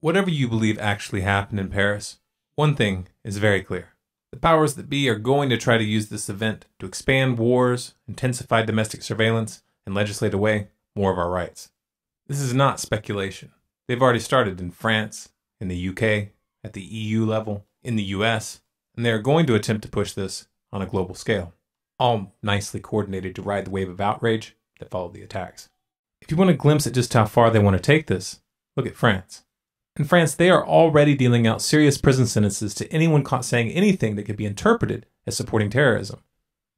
Whatever you believe actually happened in Paris, one thing is very clear. The powers that be are going to try to use this event to expand wars, intensify domestic surveillance, and legislate away more of our rights. This is not speculation. They've already started in France, in the UK, at the EU level, in the US, and they are going to attempt to push this on a global scale, all nicely coordinated to ride the wave of outrage that followed the attacks. If you want a glimpse at just how far they want to take this, look at France. In France, they are already dealing out serious prison sentences to anyone caught saying anything that could be interpreted as supporting terrorism.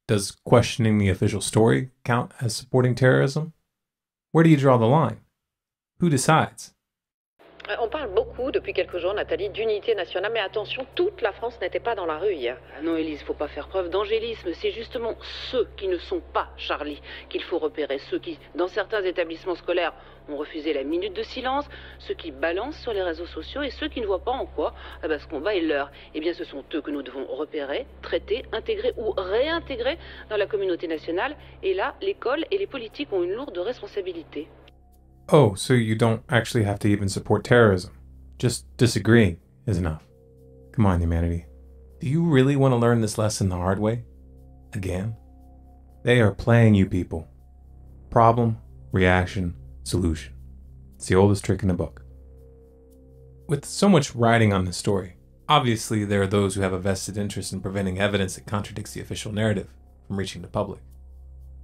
Does questioning the official story count as supporting terrorism? Where do you draw the line? Who decides? On parle beaucoup depuis quelques jours, Nathalie, d'unité nationale, mais attention, toute la France n'était pas dans la rue hier. Ah non, Élise, faut pas faire preuve d'angélisme. C'est justement ceux qui ne sont pas Charlie qu'il faut repérer. Ceux qui, dans certains établissements scolaires, ont refusé la minute de silence, ceux qui balancent sur les réseaux sociaux et ceux qui ne voient pas en quoi ce combat est leur. Eh bien, ce sont eux que nous devons repérer, traiter, intégrer ou réintégrer dans la communauté nationale. Et là, l'école et les politiques ont une lourde responsabilité. Oh, so you don't actually have to even support terrorism. Just disagreeing is enough. Come on, humanity. Do you really want to learn this lesson the hard way? Again? They are playing you people. Problem, reaction, solution. It's the oldest trick in the book. With so much riding on this story, obviously there are those who have a vested interest in preventing evidence that contradicts the official narrative from reaching the public.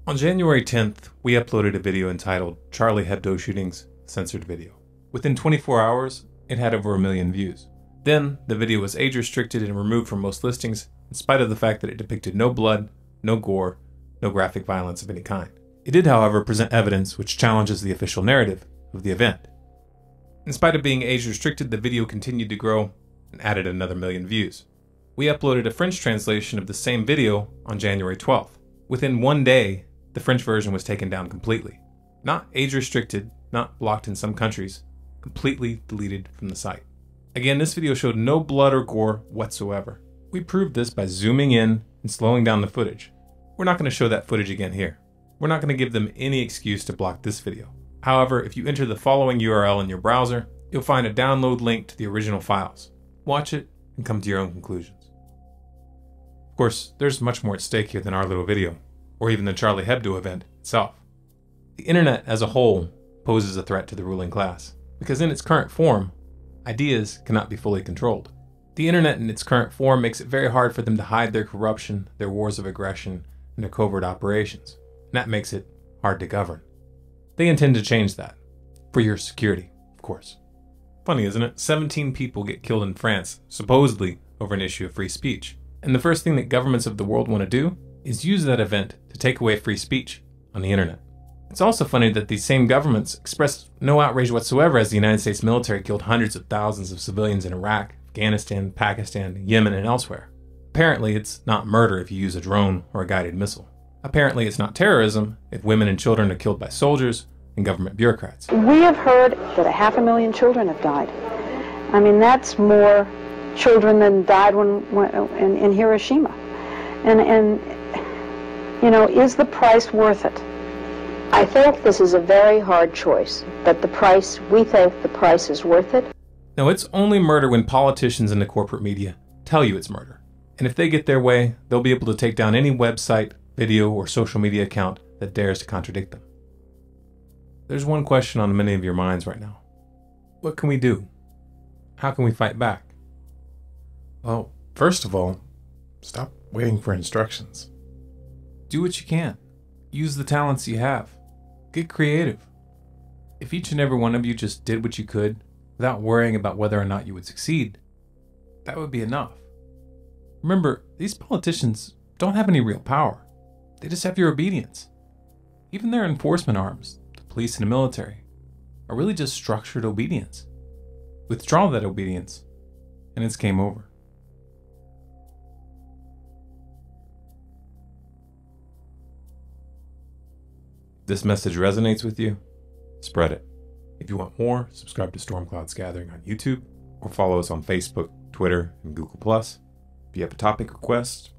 On January 10th, we uploaded a video entitled Charlie Hebdo Shootings Censored Video. Within 24 hours, it had over 1 million views. Then, the video was age restricted and removed from most listings, in spite of the fact that it depicted no blood, no gore, no graphic violence of any kind. It did, however, present evidence which challenges the official narrative of the event. In spite of being age restricted, the video continued to grow and added another 1 million views. We uploaded a French translation of the same video on January 12th. Within 1 day, the French version was taken down completely. Not age restricted, not blocked in some countries, completely deleted from the site. Again, this video showed no blood or gore whatsoever. We proved this by zooming in and slowing down the footage. We're not going to show that footage again here. We're not going to give them any excuse to block this video. However, if you enter the following URL in your browser, you'll find a download link to the original files. Watch it and come to your own conclusions. Of course, there's much more at stake here than our little video, or even the Charlie Hebdo event itself. The internet as a whole poses a threat to the ruling class, because in its current form, ideas cannot be fully controlled. The internet in its current form makes it very hard for them to hide their corruption, their wars of aggression, and their covert operations. And that makes it hard to govern. They intend to change that. For your security, of course. Funny, isn't it? 17 people get killed in France, supposedly over an issue of free speech. And the first thing that governments of the world want to do is use that event to take away free speech on the internet. It's also funny that these same governments expressed no outrage whatsoever as the United States military killed hundreds of thousands of civilians in Iraq, Afghanistan, Pakistan, Yemen, and elsewhere. Apparently, it's not murder if you use a drone or a guided missile. Apparently, it's not terrorism if women and children are killed by soldiers and government bureaucrats. We have heard that 500,000 children have died. I mean, that's more children than died in Hiroshima. And you know, is the price worth it? I think this is a very hard choice, but we think the price is worth it. No, it's only murder when politicians and the corporate media tell you it's murder. And if they get their way, they'll be able to take down any website, video, or social media account that dares to contradict them. There's one question on many of your minds right now. What can we do? How can we fight back? Well, first of all, stop waiting for instructions. Do what you can. Use the talents you have. Get creative. If each and every one of you just did what you could without worrying about whether or not you would succeed, that would be enough. Remember, these politicians don't have any real power. They just have your obedience. Even their enforcement arms, the police and the military, are really just structured obedience. Withdraw that obedience, and it's game over. If this message resonates with you, spread it. If you want more, subscribe to Storm Clouds Gathering on YouTube, or follow us on Facebook, Twitter, and Google+. If you have a topic request,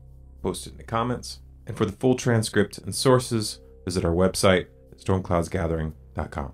post it in the comments. And for the full transcript and sources, visit our website at stormcloudsgathering.com.